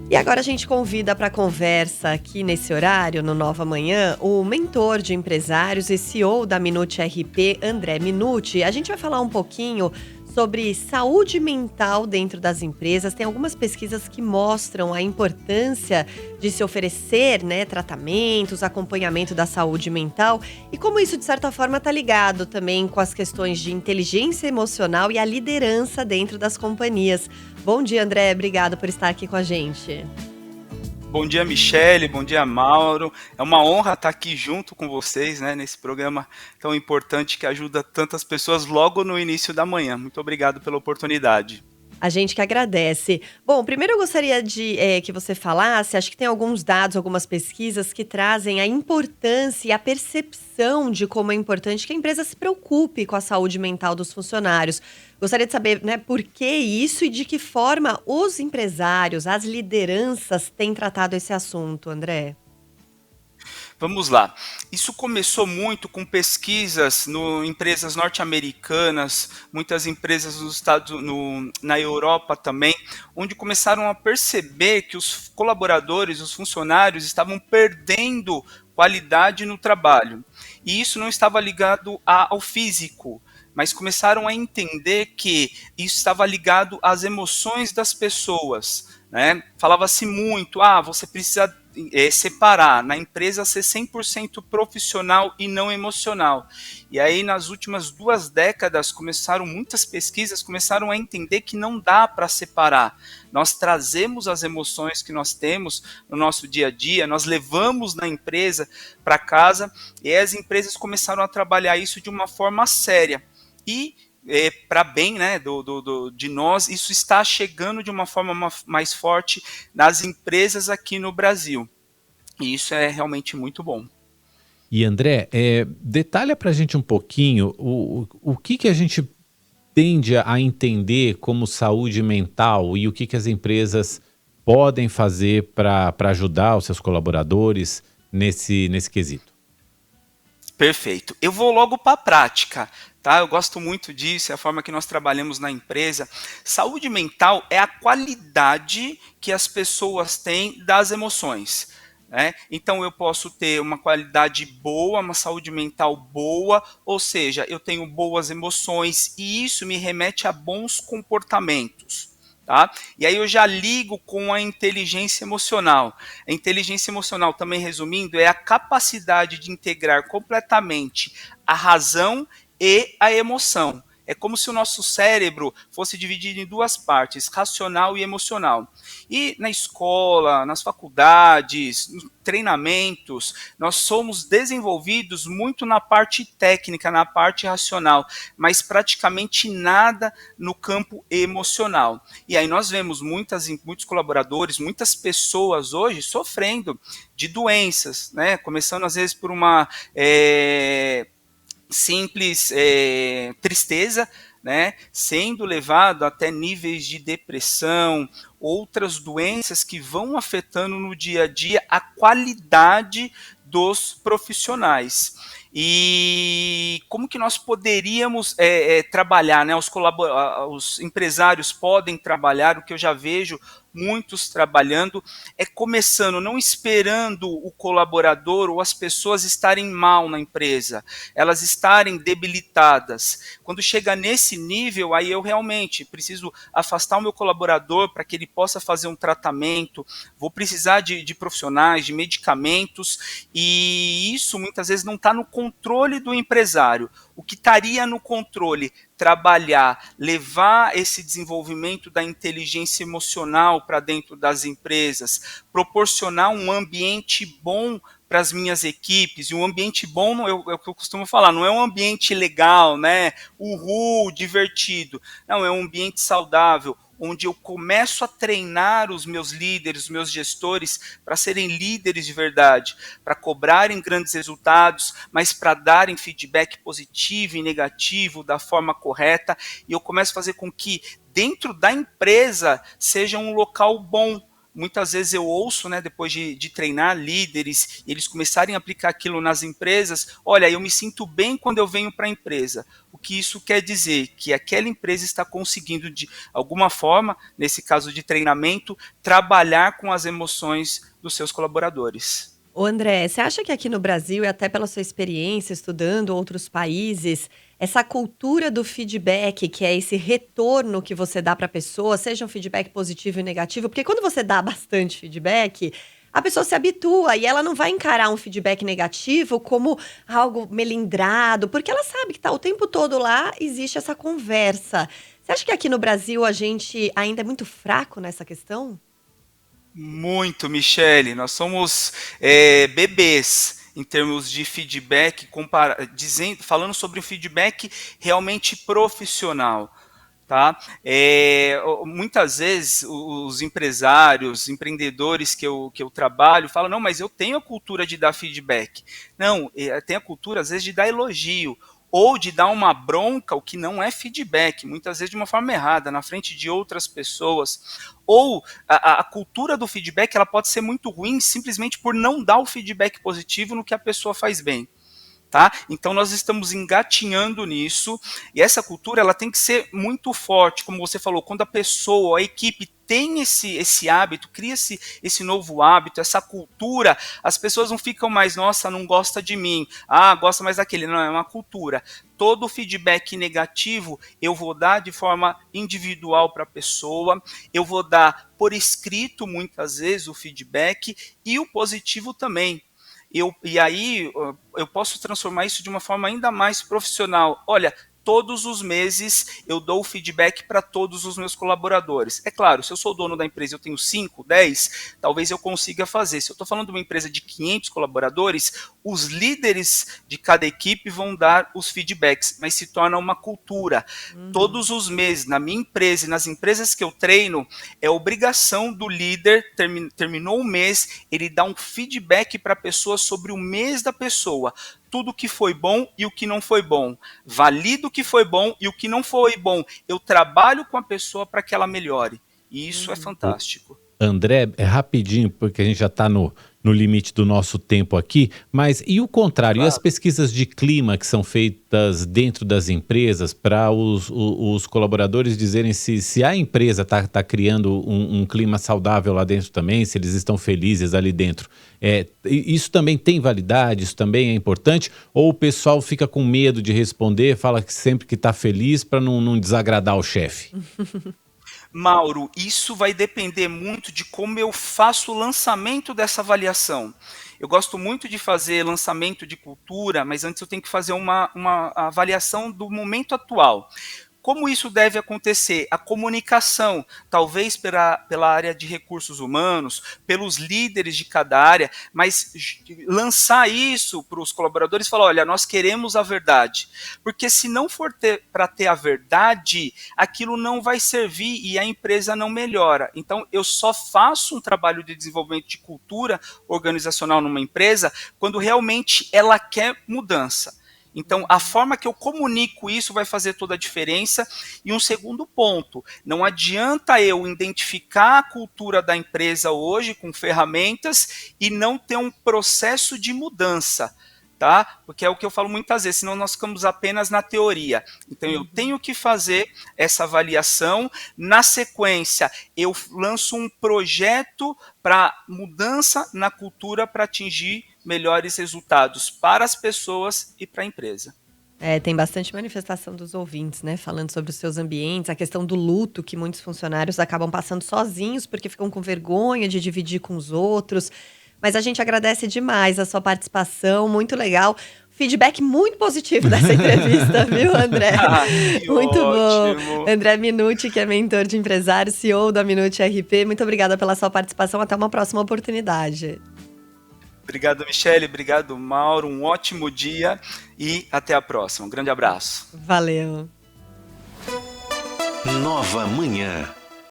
E agora a gente convida para conversa aqui nesse horário, no Nova Manhã, o mentor de empresários e CEO da Minuti RP, André Minuti. A gente vai falar um pouquinho sobre saúde mental dentro das empresas. Tem algumas pesquisas que mostram a importância de se oferecer, tratamentos, acompanhamento da saúde mental e como isso, de certa forma, está ligado também com as questões de inteligência emocional e a liderança dentro das companhias. Bom dia, André. Obrigado por estar aqui com a gente. Bom dia, Michele. Bom dia, Mauro. É uma honra estar aqui junto com vocês, nesse programa tão importante que ajuda tantas pessoas logo no início da manhã. Muito obrigado pela oportunidade. A gente que agradece. Bom, primeiro eu gostaria de que você falasse, acho que tem alguns dados, algumas pesquisas que trazem a importância e a percepção de como é importante que a empresa se preocupe com a saúde mental dos funcionários. Gostaria de saber, por que isso e de que forma os empresários, as lideranças têm tratado esse assunto, André. Vamos lá. Isso começou muito com pesquisas em empresas norte-americanas, muitas empresas na Europa também, onde começaram a perceber que os colaboradores, os funcionários, estavam perdendo qualidade no trabalho. E isso não estava ligado ao físico, mas começaram a entender que isso estava ligado às emoções das pessoas. Falava-se muito, você precisa separar na empresa ser 100% profissional e não emocional. E aí nas últimas 2 décadas muitas pesquisas começaram a entender que não dá para separar. Nós trazemos as emoções que nós temos no nosso dia a dia, nós levamos na empresa para casa e as empresas começaram a trabalhar isso de uma forma séria. E para bem de nós, isso está chegando de uma forma mais forte nas empresas aqui no Brasil. E isso é realmente muito bom. E André, detalha para a gente um pouquinho o que a gente tende a entender como saúde mental e o que as empresas podem fazer para ajudar os seus colaboradores nesse quesito. Perfeito. Eu vou logo para a prática. Tá? Eu gosto muito disso, é a forma que nós trabalhamos na empresa. Saúde mental é a qualidade que as pessoas têm das emoções. Então eu posso ter uma qualidade boa, uma saúde mental boa, ou seja, eu tenho boas emoções e isso me remete a bons comportamentos. Tá? E aí eu já ligo com a inteligência emocional. A inteligência emocional, também resumindo, é a capacidade de integrar completamente a razão e a emoção. É como se o nosso cérebro fosse dividido em 2 partes, racional e emocional. E na escola, nas faculdades, nos treinamentos, nós somos desenvolvidos muito na parte técnica, na parte racional, mas praticamente nada no campo emocional. E aí nós vemos muitos colaboradores, muitas pessoas hoje sofrendo de doenças, começando às vezes por uma simples tristeza, sendo levado até níveis de depressão, outras doenças que vão afetando no dia a dia a qualidade dos profissionais. E como que nós poderíamos trabalhar, os empresários podem trabalhar, o que eu já vejo muitos trabalhando, é começando, não esperando o colaborador ou as pessoas estarem mal na empresa, elas estarem debilitadas. Quando chega nesse nível, aí eu realmente preciso afastar o meu colaborador para que ele possa fazer um tratamento, vou precisar de profissionais, de medicamentos, e isso muitas vezes não está no controle do empresário. O que estaria no controle? Trabalhar, levar esse desenvolvimento da inteligência emocional para dentro das empresas, proporcionar um ambiente bom para as minhas equipes. E um ambiente bom é o que eu costumo falar, não é um ambiente legal, divertido. Não, é um ambiente saudável, onde eu começo a treinar os meus líderes, os meus gestores, para serem líderes de verdade, para cobrarem grandes resultados, mas para darem feedback positivo e negativo da forma correta, e eu começo a fazer com que dentro da empresa seja um local bom, muitas vezes eu ouço, né, depois de treinar líderes, eles começarem a aplicar aquilo nas empresas, olha, eu me sinto bem quando eu venho para a empresa. O que isso quer dizer? Que aquela empresa está conseguindo, de alguma forma, nesse caso de treinamento, trabalhar com as emoções dos seus colaboradores. Ô André, você acha que aqui no Brasil, e até pela sua experiência estudando outros países, essa cultura do feedback, que é esse retorno que você dá para a pessoa, seja um feedback positivo e negativo, porque quando você dá bastante feedback, a pessoa se habitua e ela não vai encarar um feedback negativo como algo melindrado, porque ela sabe que tá o tempo todo lá, existe essa conversa. Você acha que aqui no Brasil a gente ainda é muito fraco nessa questão? Muito, Michele. Nós somos bebês em termos de feedback, falando sobre o feedback realmente profissional. Tá? Muitas vezes os empresários, empreendedores que eu trabalho falam, não, mas eu tenho a cultura de dar feedback. Não, tem a cultura às vezes de dar elogio, ou de dar uma bronca, o que não é feedback, muitas vezes de uma forma errada, na frente de outras pessoas. Ou a cultura do feedback ela pode ser muito ruim simplesmente por não dar o feedback positivo no que a pessoa faz bem. Tá? Então nós estamos engatinhando nisso, e essa cultura ela tem que ser muito forte, como você falou, quando a pessoa, a equipe tem esse hábito, cria-se esse novo hábito, essa cultura, as pessoas não ficam mais, nossa, não gosta de mim, gosta mais daquele, não, é uma cultura. Todo feedback negativo eu vou dar de forma individual para a pessoa, eu vou dar por escrito muitas vezes o feedback, e o positivo também. E aí eu posso transformar isso de uma forma ainda mais profissional. Olha, todos os meses eu dou feedback para todos os meus colaboradores. É claro, se eu sou dono da empresa e eu tenho 5, 10, talvez eu consiga fazer. Se eu estou falando de uma empresa de 500 colaboradores, os líderes de cada equipe vão dar os feedbacks, mas se torna uma cultura. Todos os meses, na minha empresa e nas empresas que eu treino, é obrigação do líder, terminou o mês, ele dá um feedback para a pessoa sobre o mês da pessoa. Tudo que foi bom e o que não foi bom. Valido o que foi bom e o que não foi bom. Eu trabalho com a pessoa para que ela melhore. E isso é fantástico. André, é rapidinho, porque a gente já está no limite do nosso tempo aqui, mas e o contrário? E as pesquisas de clima que são feitas dentro das empresas para os colaboradores dizerem se a empresa está criando um clima saudável lá dentro também, se eles estão felizes ali dentro. Isso também tem validade, isso também é importante? Ou o pessoal fica com medo de responder, fala que sempre que está feliz para não desagradar o chefe? Mauro, isso vai depender muito de como eu faço o lançamento dessa avaliação. Eu gosto muito de fazer lançamento de cultura, mas antes eu tenho que fazer uma avaliação do momento atual. Como isso deve acontecer? A comunicação, talvez pela área de recursos humanos, pelos líderes de cada área, mas lançar isso para os colaboradores e falar, olha, nós queremos a verdade. Porque se não for para ter a verdade, aquilo não vai servir e a empresa não melhora. Então, eu só faço um trabalho de desenvolvimento de cultura organizacional numa empresa quando realmente ela quer mudança. Então, a forma que eu comunico isso vai fazer toda a diferença. E um segundo ponto, não adianta eu identificar a cultura da empresa hoje com ferramentas e não ter um processo de mudança, tá? Porque é o que eu falo muitas vezes, senão nós ficamos apenas na teoria. Então, eu tenho que fazer essa avaliação. Na sequência, eu lanço um projeto para mudança na cultura para atingir melhores resultados para as pessoas e para a empresa. Tem bastante manifestação dos ouvintes, né? Falando sobre os seus ambientes, a questão do luto que muitos funcionários acabam passando sozinhos porque ficam com vergonha de dividir com os outros. Mas a gente agradece demais a sua participação, muito legal. Feedback muito positivo dessa entrevista, viu, André? Muito ótimo. Bom. André Minucci, que é mentor de empresários, CEO da Minucci RP. Muito obrigada pela sua participação. Até uma próxima oportunidade. Obrigado, Michele. Obrigado, Mauro. Um ótimo dia e até a próxima. Um grande abraço. Valeu. Nova Manhã.